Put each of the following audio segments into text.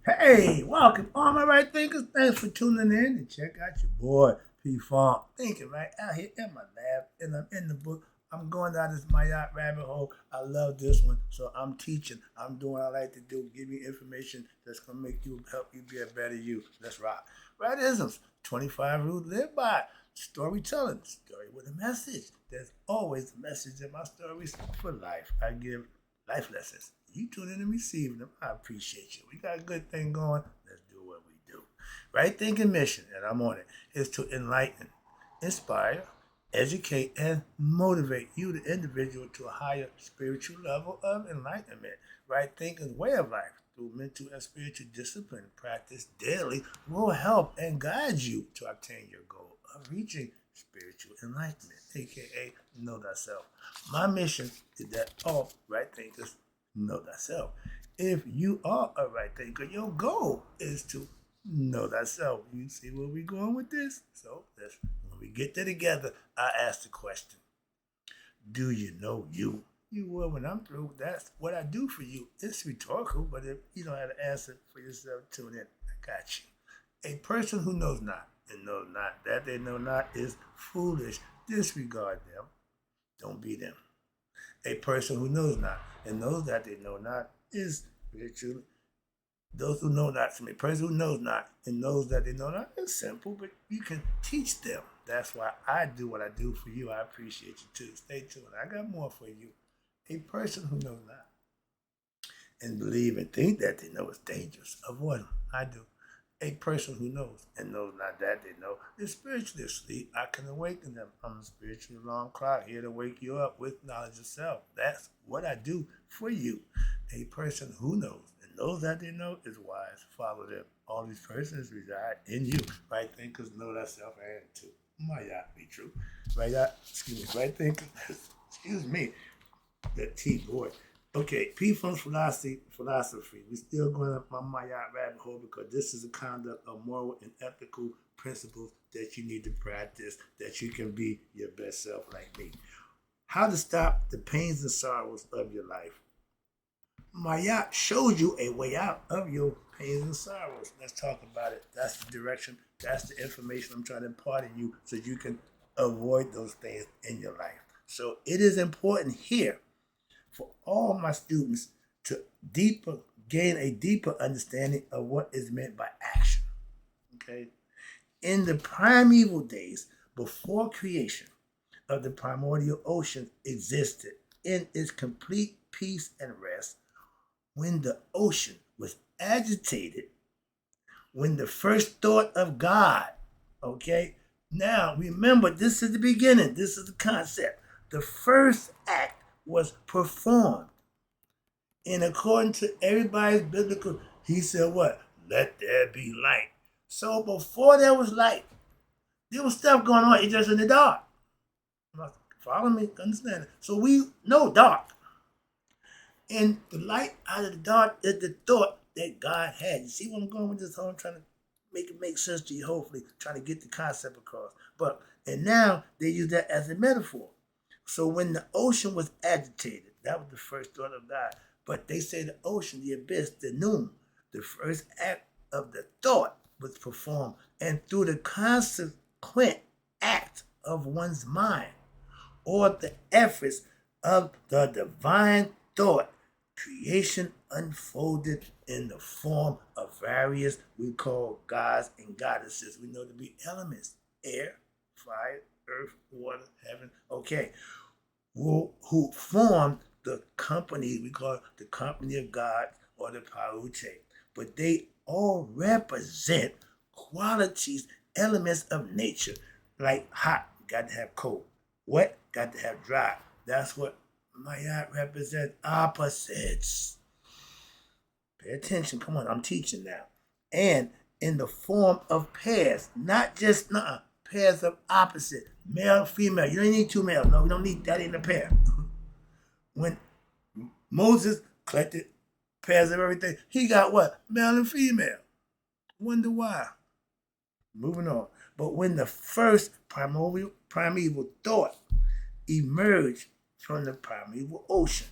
Hey, welcome, all my right thinkers. Thanks for tuning in and check out your boy P Funk. Thinking right out here in my lab, and I'm in the book. I'm going down this Maat rabbit hole. I love this one, so I'm teaching. I'm doing what I like to do. Give you information that's gonna make you help you be a better you. Let's rock. Rightisms. 25 rules to live by. Storytelling. Story with a message. There's always a message in my stories for life. I give life lessons. You tune in and receive them. I appreciate you. We got a good thing going. Let's do what we do. Right thinking mission, and I'm on it, is to enlighten, inspire, educate, and motivate you, the individual, to a higher spiritual level of enlightenment. Right thinking way of life through mental and spiritual discipline practice daily will help and guide you to obtain your goal of reaching spiritual enlightenment, aka know thyself. My mission is that all right thinkers know thyself. If you are a right thinker, your goal is to know thyself. You see where we're going with this? So when we get there together, I ask the question, do you know you? You will when I'm through. That's what I do for you. It's rhetorical, but if you don't have an answer for yourself, tune in. I got you. A person who knows not and knows not that they know not is foolish. Disregard them. Don't be them. A person who knows not and knows that they know not is spiritual. Those who know not, a person who knows not and knows that they know not is simple, but you can teach them. That's why I do what I do for you. I appreciate you too. Stay tuned. I got more for you. A person who knows not and believe and think that they know is dangerous. Avoid them. I do. A person who knows and knows not that they know is spiritually asleep. I can awaken them. I'm a spiritual alarm clock here to wake you up with knowledge of self. That's what I do for you. A person who knows and knows that they know is wise. Follow them. All these persons reside in you. Right thinkers know that self and too. Might not be true. Right thinkers, excuse me, that T boy. Okay, P Funk's philosophy. We still going up my Maat rabbit hole because this is a conduct of moral and ethical principles that you need to practice, that you can be your best self like me. How to stop the pains and sorrows of your life. Maat shows you a way out of your pains and sorrows. Let's talk about it. That's the direction. That's the information I'm trying to impart in you so you can avoid those things in your life. So it is important here for all my students to gain a deeper understanding of what is meant by action. Okay? In the primeval days, before creation of the primordial ocean existed in its complete peace and rest, when the ocean was agitated, when the first thought of God, okay? Now, remember, this is the beginning. This is the concept. The first act was performed in accordance to everybody's biblical. He said, what? Let there be light. So before there was light, there was stuff going on. It's just in the dark. Follow me? Understand it? So we know dark. And the light out of the dark is the thought that God had. You see where I'm going with this whole? I'm trying to make it make sense to you, hopefully, trying to get the concept across. And now they use that as a metaphor. So when the ocean was agitated, that was the first thought of God. But they say the ocean, the abyss, the noon, the first act of the thought was performed. And through the consequent act of one's mind, or the efforts of the divine thought, creation unfolded in the form of various, we call gods and goddesses. We know to be elements: air, fire, earth, water, heaven. Okay. Who formed the company, we call it the company of God or the Parute. But they all represent qualities, elements of nature. Like hot, got to have cold. Wet, got to have dry. That's what Maat represents. Opposites. Pay attention. Come on, I'm teaching now. And in the form of pairs, not just pairs of opposite, male, female. You don't need two males. No, we don't need that in a pair. When Moses collected pairs of everything, he got what? Male and female. Wonder why. Moving on. But when the first primeval thought emerged from the primeval ocean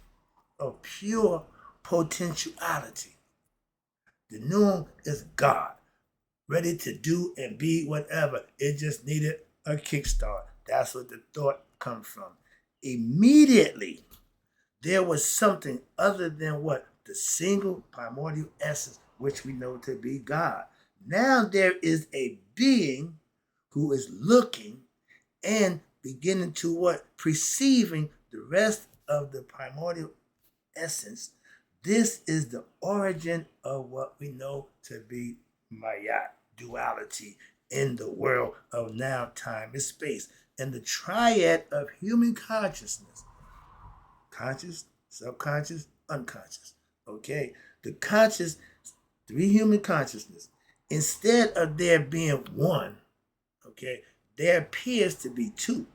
of pure potentiality, The noon is God, ready to do and be whatever. It just needed a kickstart. That's what the thought comes from. Immediately, there was something other than what? The single primordial essence, which we know to be God. Now there is a being who is looking and beginning to what? Perceiving the rest of the primordial essence. This is the origin of what we know to be Maat, duality in the world of now, time, and space, and the triad of human consciousness: conscious, subconscious, unconscious. Okay, the conscious, three human consciousness. Instead of there being one, okay, there appears to be two,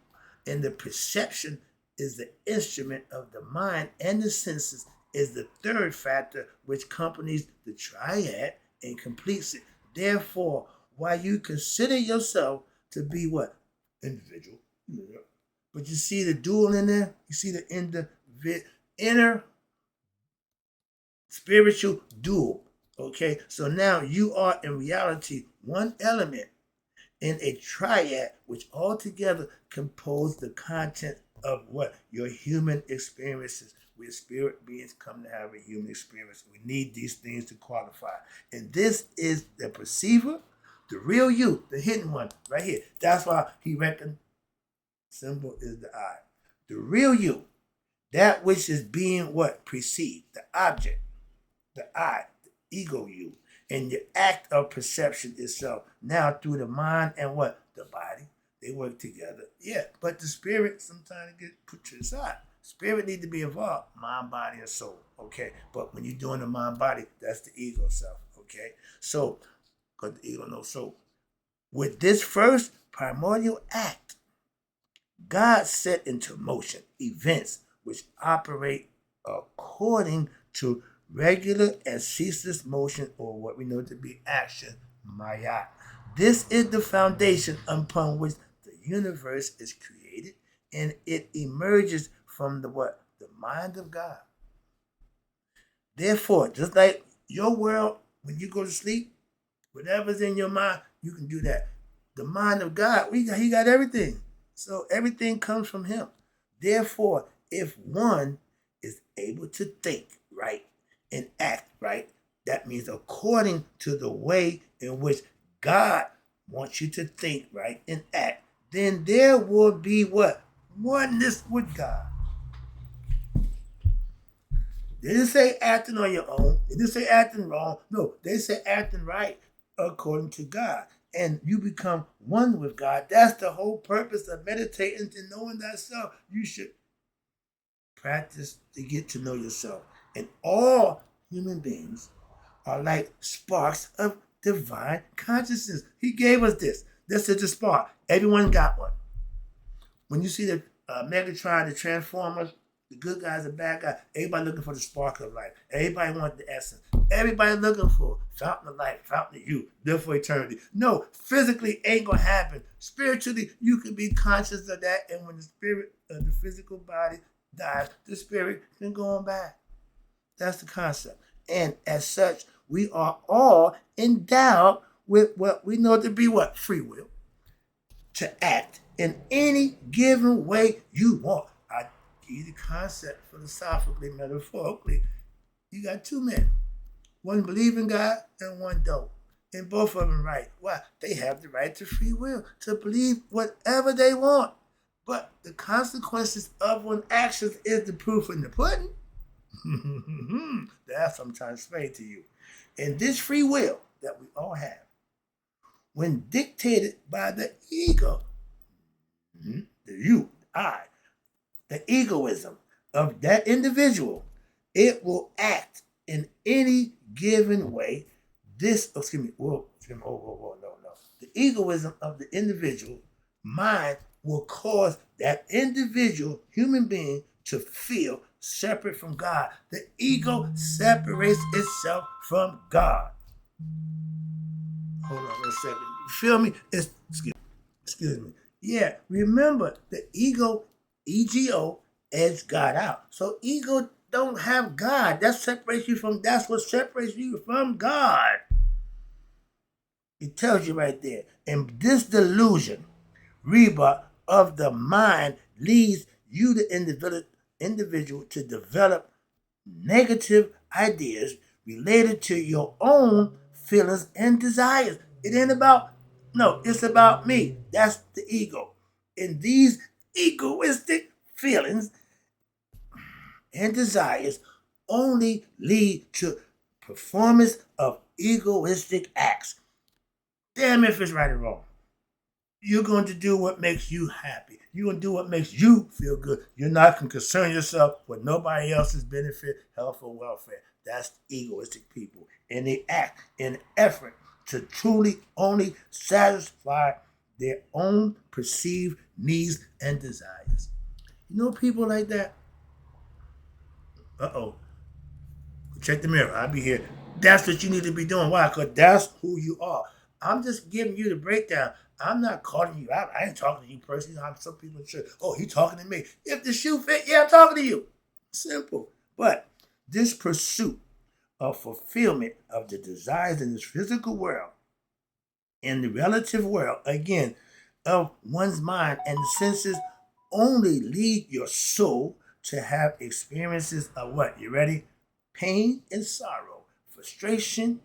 and the perception is the instrument of the mind, and the senses is the third factor which accompanies the triad and completes it. Therefore, while you consider yourself to be what? Individual. Yeah. But you see the dual in there? You see the inner spiritual dual. Okay? So now you are in reality one element in a triad which altogether compose the content of what? Your human experiences. Where spirit beings come to have a human experience. We need these things to qualify. And this is the perceiver, the real you, the hidden one, right here. That's why he reckoned symbol is the eye. The real you, that which is being what? Perceived, the object, the I, the ego you, and the act of perception itself. Now through the mind and what? The body. They work together. Yeah, but the spirit sometimes gets put to the side. Spirit need to be involved. Mind, body, and soul. Okay? But when you're doing the mind, body, that's the ego self. Okay? So, because the ego knows soul. With this first primordial act, God set into motion events which operate according to regular and ceaseless motion, or what we know to be action, Maya. This is the foundation upon which the universe is created, and it emerges from the what? The mind of God. Therefore, just like your world, when you go to sleep, whatever's in your mind, you can do that. The mind of God, he got everything. So everything comes from him. Therefore, if one is able to think right and act right, that means according to the way in which God wants you to think right and act, then there will be what? Oneness with God. They didn't say acting on your own. They didn't say acting wrong. No, they said acting right according to God. And you become one with God. That's the whole purpose of meditating, to knowing thyself. You should practice to get to know yourself. And all human beings are like sparks of divine consciousness. He gave us this. This is the spark. Everyone got one. When you see the Megatron, the Transformers, the good guys, the bad guys, everybody looking for the spark of life. Everybody wants the essence. Everybody looking for fountain of life, fountain of youth, live for eternity. No, physically ain't gonna happen. Spiritually, you can be conscious of that, and when the spirit of the physical body dies, the spirit can go on back. That's the concept. And as such, we are all endowed with what we know to be what? Free will. To act in any given way you want. I give you the concept philosophically, metaphorically. You got two men. One believe in God and one don't. And both of them right. Why? They have the right to free will, to believe whatever they want. But the consequences of one's actions is the proof in the pudding. That's sometimes explained to you. And this free will that we all have, when dictated by the ego, the you, I, the egoism of that individual, it will act in any given way. No. The egoism of the individual mind will cause that individual human being to feel separate from God. The ego separates itself from God. Hold on 1 second. You feel me? Excuse me. Yeah, remember the ego, EGO, edged God out. So ego don't have God. That's what separates you from God. It tells you right there. And this delusion, Reba, of the mind leads you, the individual, to develop negative ideas related to your own feelings and desires. It ain't about, no, it's about me. That's the ego. And these egoistic feelings and desires only lead to performance of egoistic acts. Damn if it's right or wrong. You're going to do what makes you happy. You're going to do what makes you feel good. You're not going to concern yourself with nobody else's benefit, health, or welfare. That's egoistic people. And they act in effort to truly only satisfy their own perceived needs and desires. You know people like that? Uh-oh. Check the mirror. I'll be here. That's what you need to be doing. Why? Because that's who you are. I'm just giving you the breakdown. I'm not calling you out. I ain't talking to you personally. Some people should. Oh, he talking to me. If the shoe fit, yeah, I'm talking to you. Simple. But this pursuit of fulfillment of the desires in this physical world, in the relative world, again, of one's mind and the senses, only lead your soul to have experiences of what? You ready? Pain and sorrow, frustration,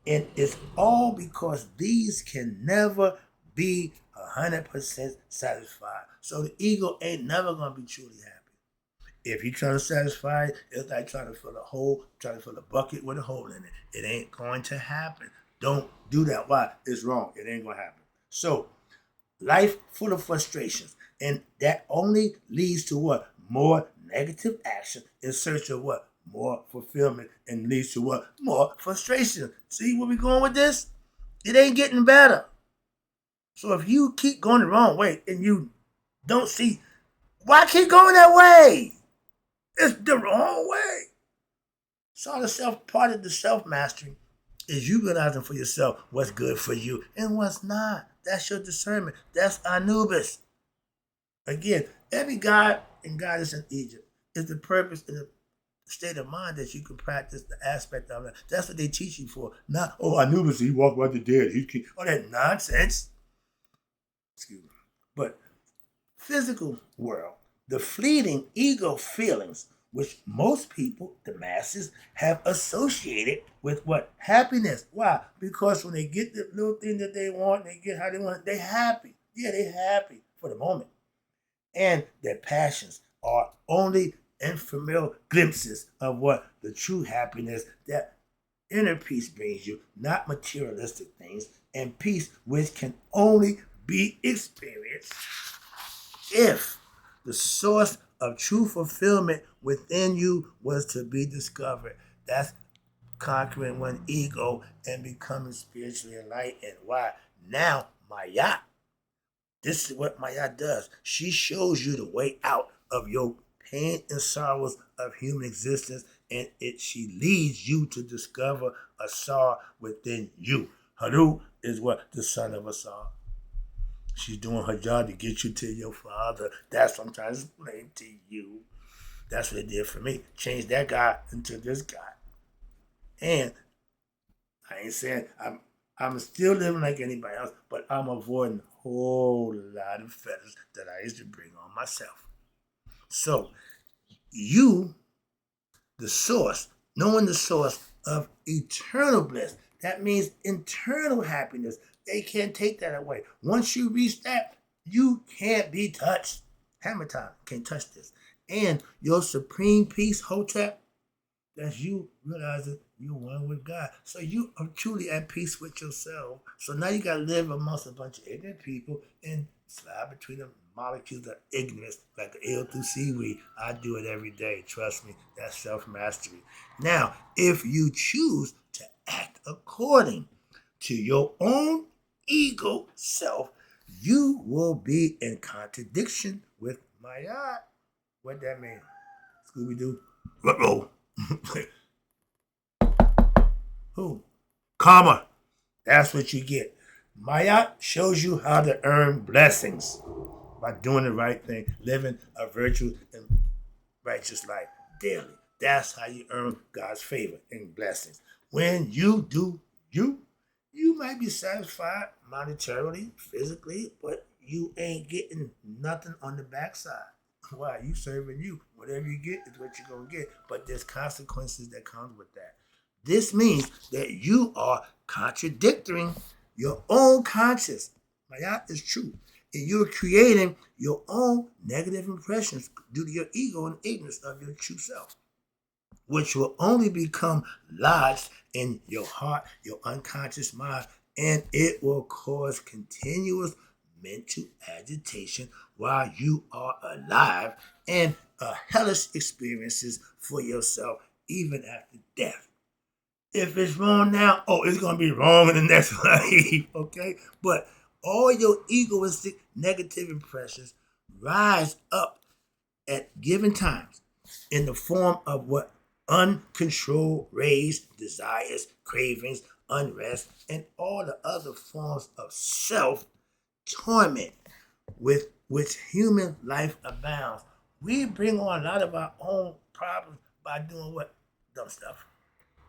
and it's all because these can never be 100% satisfied. So the ego ain't never gonna be truly happy. If you try to satisfy it, it's like trying to fill a hole, trying to fill a bucket with a hole in it. It ain't going to happen. Don't do that. Why? It's wrong. It ain't gonna happen. So life full of frustrations, and that only leads to what? More negative action in search of what? More fulfillment, and leads to what? More frustration. See where we going with this? It ain't getting better. So if you keep going the wrong way and you don't see, why keep going that way? It's the wrong way. So part of the self-mastery is you realizing for yourself what's good for you and what's not. That's your discernment. That's Anubis. Again, every god and goddess in Egypt is the purpose and the state of mind that you can practice the aspect of it. That's what they teach you for. Not, oh, Anubis, he walked by the dead. All that nonsense. Excuse me. But physical world, the fleeting ego feelings, which most people, the masses, have associated with what? Happiness. Why? Because when they get the little thing that they want, they get how they want it, they're happy. Yeah, they're happy for the moment. And their passions are only ephemeral glimpses of what the true happiness, that inner peace brings you, not materialistic things, and peace which can only be experienced if the source of true fulfillment within you was to be discovered. That's conquering one ego and becoming spiritually enlightened. Why? Now, Maya. This is what Maya does. She shows you the way out of your pain and sorrows of human existence, and she leads you to discover a Asar within you. Haru is what? The son of Asar. She's doing her job to get you to your father. That's what I'm trying to explain to you. That's what it did for me. Change that guy into this guy. And I ain't saying I'm still living like anybody else, but I'm avoiding a whole lot of feathers that I used to bring on myself. So you, the source, knowing the source of eternal bliss, that means internal happiness. They can't take that away. Once you reach that, you can't be touched. Hammer time, can't touch this. And your supreme peace, Hotep, that's you realizing you're one with God. So you are truly at peace with yourself. So now you got to live amongst a bunch of ignorant people and slide between the molecules of ignorance like the ale through seaweed. I do it every day. Trust me, that's self-mastery. Now, if you choose to act according to your own ego self, you will be in contradiction with Maya. What that mean? Scooby-Doo? Uh-oh. Who? Karma. That's what you get. Maya shows you how to earn blessings by doing the right thing, living a virtuous and righteous life daily. That's how you earn God's favor and blessings. When you do you might be satisfied monetarily, physically, but you ain't getting nothing on the backside. Why? You serving you. Whatever you get is what you're going to get. But there's consequences that come with that. This means that you are contradicting your own conscience. That is true. And you're creating your own negative impressions due to your ego and ignorance of your true self, which will only become lodged in your heart, your unconscious mind, and it will cause continuous mental agitation while you are alive and hellish experiences for yourself even after death. If it's wrong now, it's going to be wrong in the next life, okay? But all your egoistic negative impressions rise up at given times in the form of what uncontrolled rage, desires, cravings, unrest, and all the other forms of self-torment with which human life abounds. We bring on a lot of our own problems by doing what? Dumb stuff,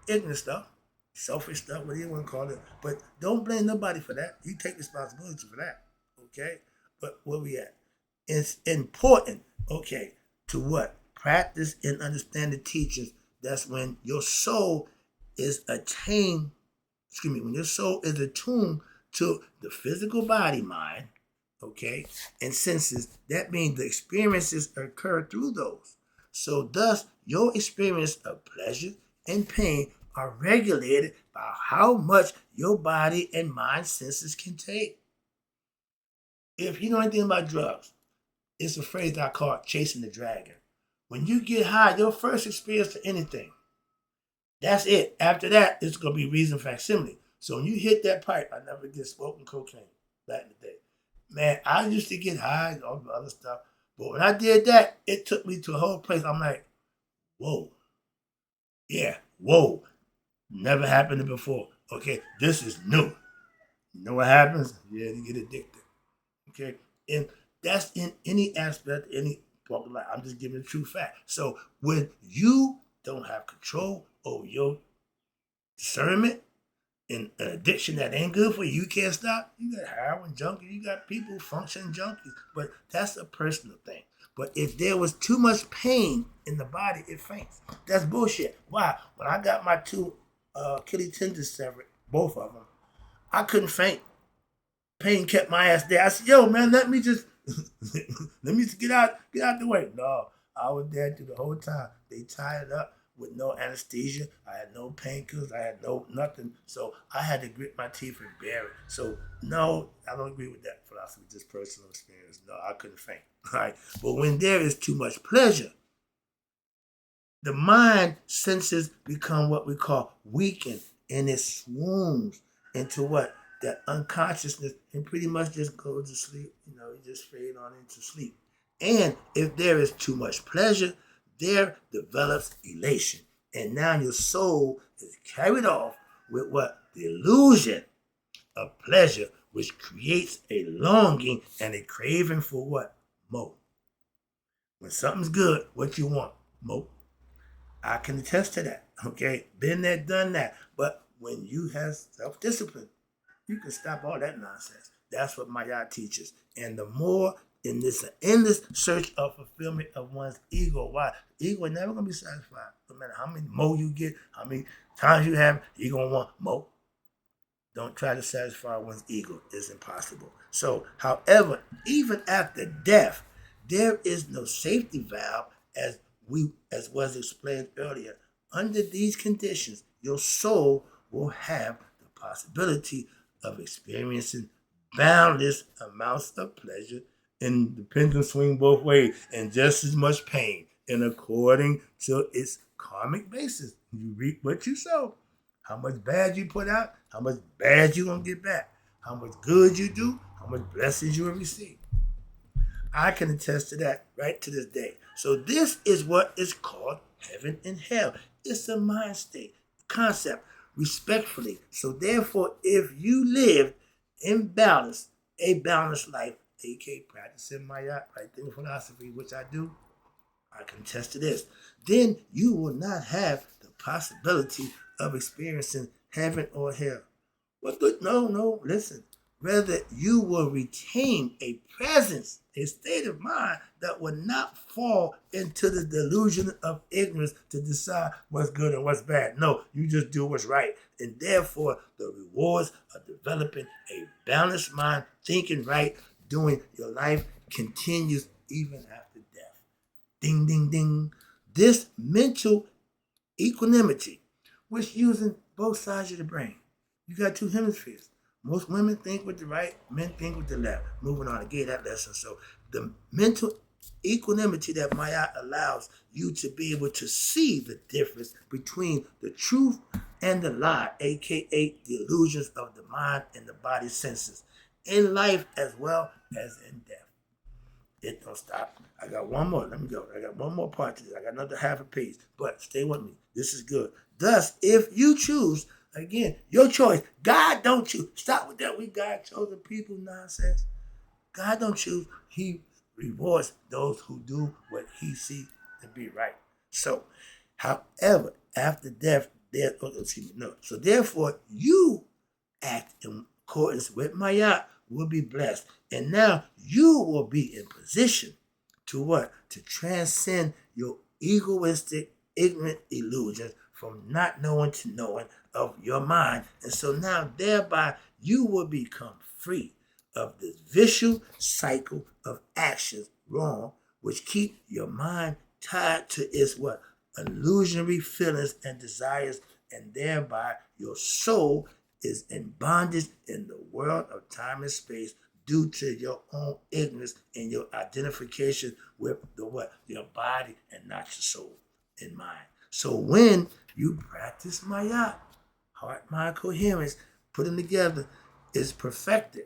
ignorant stuff, selfish stuff, whatever you want to call it. But don't blame nobody for that. You take responsibility for that, okay? But where we at? It's important, okay, to what? Practice and understand the teachings. That's when your soul is attuned to the physical body, mind, okay, and senses. That means the experiences occur through those. So thus, your experience of pleasure and pain are regulated by how much your body and mind senses can take. If you know anything about drugs, it's a phrase I call chasing the dragon. When you get high, your first experience to anything, that's it. After that, it's going to be reason facsimile. So when you hit that pipe, I never get smoking cocaine back in the day. Man, I used to get high and all the other stuff. But when I did that, it took me to a whole place. I'm like, whoa. Yeah, whoa. Never happened before. Okay, this is new. You know what happens? Yeah, you get addicted. Okay, and that's in any aspect, any part of life. I'm just giving a true fact. So when you don't have control over your discernment and an addiction that ain't good for you, you can't stop. You got heroin junkies, you got people function junkies, but that's a personal thing. But if there was too much pain in the body, it faints. That's bullshit. Why? When I got my two Achilles tendons severed, both of them, I couldn't faint. Pain kept my ass there. I said, yo, man, let me just get out the way. No, I was there through the whole time. They tied it up with no anesthesia. I had no painkillers. I had no nothing. So I had to grit my teeth and bear it. So no, I don't agree with that philosophy, just personal experience. No, I couldn't faint. Right? But when there is too much pleasure, the mind senses become what we call weakened, and it swoons into what? That unconsciousness, and pretty much just goes to sleep. You just fade on into sleep. And if there is too much pleasure, there develops elation. And now your soul is carried off with what? The illusion of pleasure, which creates a longing and a craving for what? More. When something's good, what you want? More. I can attest to that. Okay? Been there, done that. But when you have self-discipline, you can stop all that nonsense. That's what Maat teaches. And the more in this endless search of fulfillment of one's ego. Why? Ego is never going to be satisfied. No matter how many more you get, how many times you have, you're going to want more. Don't try to satisfy one's ego. It's impossible. So, however, even after death, there is no safety valve as was explained earlier. Under these conditions, your soul will have the possibility of experiencing boundless amounts of pleasure, and the pendulum swing both ways, and just as much pain. And according to its karmic basis, you reap what you sow. How much bad you put out, how much bad you gonna get back. How much good you do, how much blessings you will receive. I can attest to that right to this day. So this is what is called heaven and hell. It's a mind state, concept, respectfully. So therefore, if you live in balance, a balanced life, aka practicing Maat, right thinking philosophy, which I do, I can attest to this. Then you will not have the possibility of experiencing heaven or hell. What the? No, listen. Rather, you will retain a presence, a state of mind that will not fall into the delusion of ignorance to decide what's good and what's bad. No, you just do what's right. And therefore, the rewards of developing a balanced mind, thinking right, doing your life continues even after death. Ding, ding, ding. This mental equanimity, which using both sides of the brain. You got two hemispheres. Most women think with the right, men think with the left. Moving on, I gave that lesson. So the mental equanimity that Maya allows you to be able to see the difference between the truth and the lie, aka the illusions of the mind and the body senses, in life as well as in death. It don't stop. I got one more. Let me go. I got one more part to this. I got another half a page. But stay with me. This is good. Thus, if you choose, again, your choice. God don't choose. Stop with that. We God chosen people nonsense. God don't choose. He rewards those who do what he sees to be right. So, however, after death, So therefore, you act in accordance with Maya will be blessed. And now you will be in position to what? To transcend your egoistic, ignorant illusions from not knowing to knowing of your mind. And so now thereby you will become free of this vicious cycle of actions wrong, which keep your mind tied to its what? Illusionary feelings and desires, and thereby your soul is in bondage in the world of time and space due to your own ignorance and your identification with the what? Your body and not your soul and mind. So when you practice Maya, heart-mind coherence, put them together, is perfected.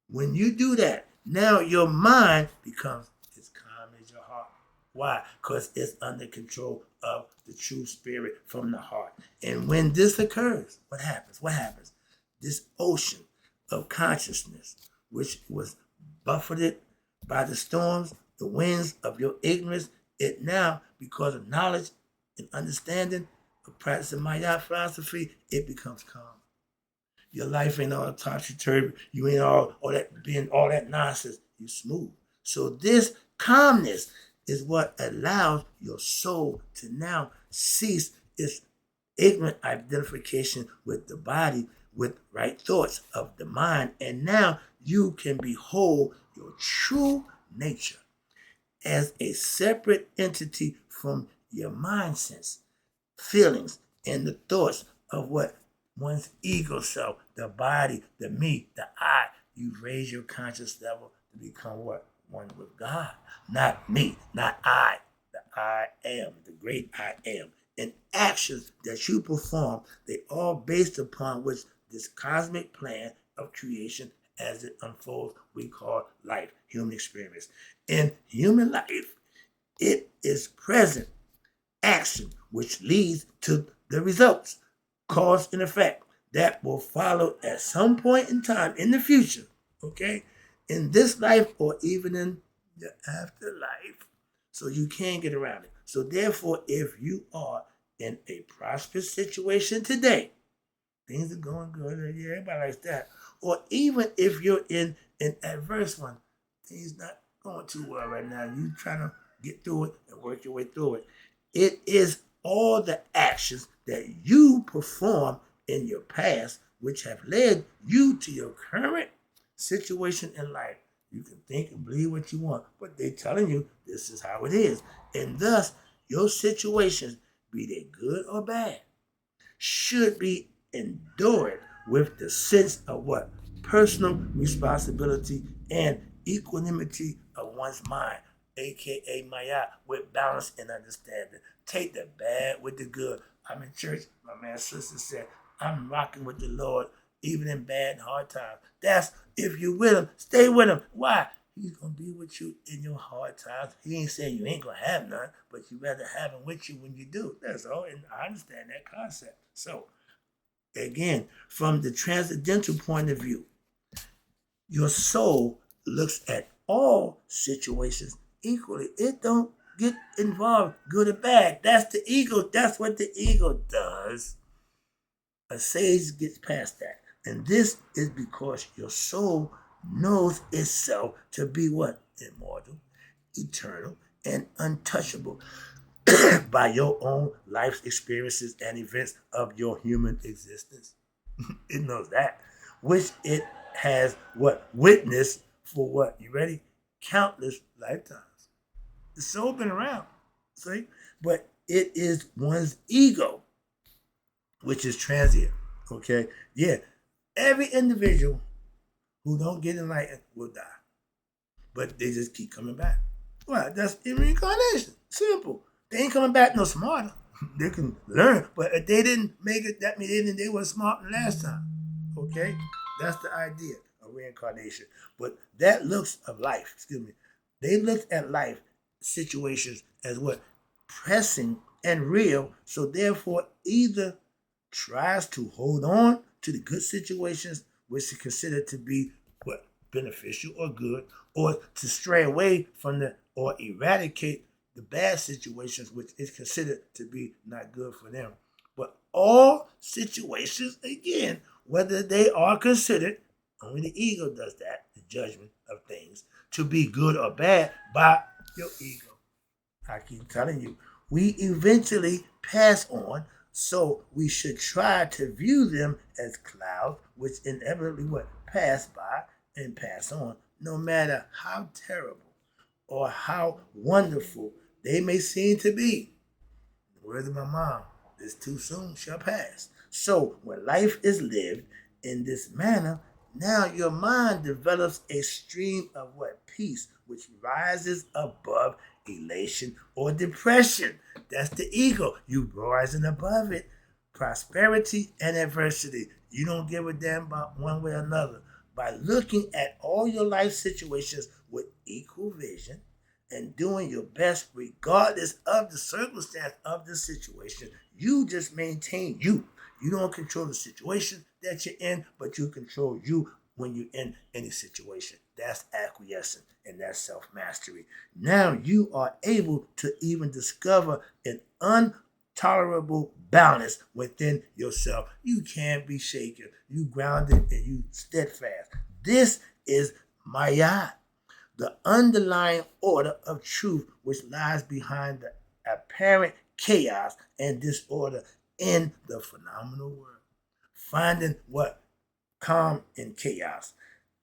When you do that, now your mind becomes as calm as your heart. Why? Because it's under control of the true spirit from the heart. And when this occurs, what happens? What happens? This ocean of consciousness, which was buffeted by the storms, the winds of your ignorance, it now, because of knowledge and understanding of practicing Maya philosophy, it becomes calm. Your life ain't all topsy-turvy. You ain't all that being all that nonsense. You smooth. So this calmness is what allows your soul to now cease its ignorant identification with the body, with right thoughts of the mind. And now you can behold your true nature as a separate entity from your mind sense, feelings, and the thoughts of what one's ego self, the body, the me, the I. You raise your conscious level to become what? One with God. Not me, not I. The I am, the great I am. And actions that you perform, they all based upon which this cosmic plan of creation as it unfolds, we call life, human experience. In human life, it is present action which leads to the results, cause and effect, that will follow at some point in time in the future, okay? In this life or even in the afterlife. So you can't get around it. So therefore, if you are in a prosperous situation today, things are going good, yeah, everybody likes that. Or even if you're in an adverse one, things not going too well right now, you trying to get through it and work your way through it. It is all the actions that you perform in your past which have led you to your current situation in life. You can think and believe what you want, but they're telling you this is how it is. And thus, your situations, be they good or bad, should be endured with the sense of what? Personal responsibility and equanimity of one's mind, aka Maya, with balance and understanding. Take the bad with the good. I'm in church, my man sister said, I'm rocking with the Lord even in bad and hard times. That's if you with him, stay with him. Why? He's gonna be with you in your hard times. He ain't saying you ain't gonna have none, but you rather have him with you when you do. That's all, and I understand that concept. So again, from the transcendental point of view, your soul looks at all situations equally. It don't get involved, good or bad. That's the ego. That's what the ego does. A sage gets past that. And this is because your soul knows itself to be what? Immortal, eternal, and untouchable by your own life's experiences and events of your human existence. It knows that, which it has what? Witnessed for what? You ready? Countless lifetimes. The soul been around, see? But it is one's ego, which is transient. Okay? Yeah. Every individual who don't get enlightened will die. But they just keep coming back. Well, that's in reincarnation. Simple. They ain't coming back no smarter. They can learn, but if they didn't make it, that means they were smart the last time. Okay? That's the idea of reincarnation. But that looks of life, excuse me, they looked at life situations as what? Pressing and real. So therefore, either tries to hold on to the good situations, which is considered to be what? Beneficial or good, or to stray away from the or eradicate the bad situations, which is considered to be not good for them. But all situations, again, whether they are considered, only the ego does that, the judgment of things, to be good or bad by your ego. I keep telling you, we eventually pass on, so we should try to view them as clouds, which inevitably what? Pass by and pass on, no matter how terrible or how wonderful they may seem to be. The words of my mom, this too soon shall pass. So when life is lived in this manner, now your mind develops a stream of what? Peace, which rises above elation or depression. That's the ego. You rising above it. Prosperity and adversity. You don't give a damn about one way or another. By looking at all your life situations with equal vision and doing your best regardless of the circumstance of the situation, you just maintain you. You don't control the situation that you're in, but you control you when you're in any situation. That's acquiescence and that's self-mastery. Now you are able to even discover an intolerable balance within yourself. You can't be shaken. You grounded and you steadfast. This is Maat, the underlying order of truth which lies behind the apparent chaos and disorder in the phenomenal world. Finding what? Calm in chaos,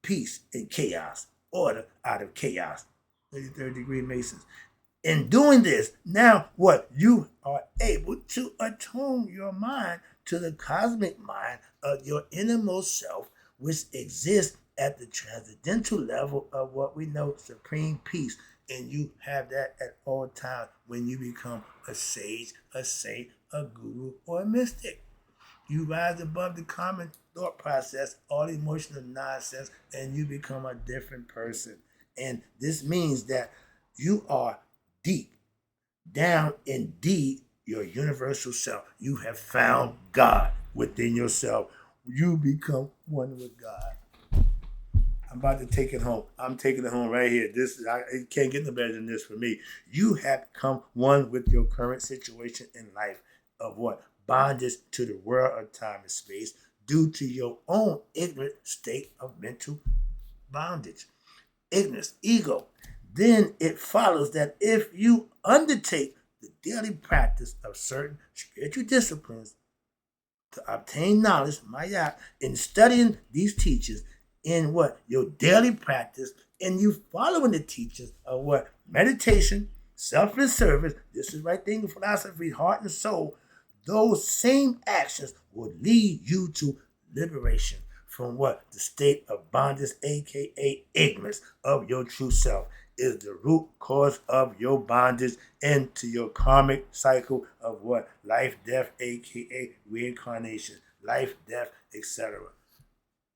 peace in chaos, order out of chaos. 33rd degree Masons. In doing this, now what? You are able to attune your mind to the cosmic mind of your innermost self, which exists at the transcendental level of what we know supreme peace. And you have that at all times when you become a sage, a saint, a guru, or a mystic. You rise above the common thought process, all emotional nonsense, and you become a different person. And this means that you are deep down indeed your universal self. You have found God within yourself. You become one with God. I'm about to take it home. I'm taking it home right here. It can't get no better than this for me. You have become one with your current situation in life of what? Bondage to the world of time and space due to your own ignorant state of mental bondage. Ignorance, ego. Then it follows that if you undertake the daily practice of certain spiritual disciplines to obtain knowledge, Maat, in studying these teachings in what? Your daily practice, and you following the teachings of what? Meditation, selfless service, this is right thing in philosophy, heart and soul, those same actions will lead you to liberation from what? The state of bondage, aka ignorance of your true self, is the root cause of your bondage into your karmic cycle of what? Life, death, aka reincarnation, life, death, etc.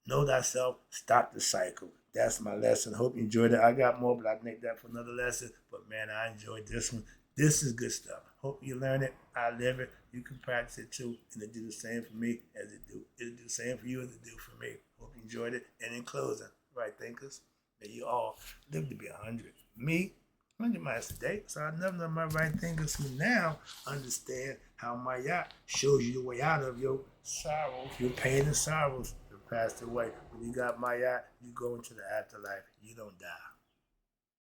Know thyself, stop the cycle. That's my lesson. Hope you enjoyed it. I got more, but I'll make that for another lesson. But man, I enjoyed this one. This is good stuff. Hope you learn it. I live it. You can practice it too. And it do the same for me as it do. It'll do the same for you as it do for me. Hope you enjoyed it. And in closing, right thinkers, may you all live to be 100. Me, 100 miles a day. So I never know my right thinkers who now understand how Maat shows you the way out of your sorrow, your pain and sorrows that passed away. When you got Maat, you go into the afterlife. You don't die.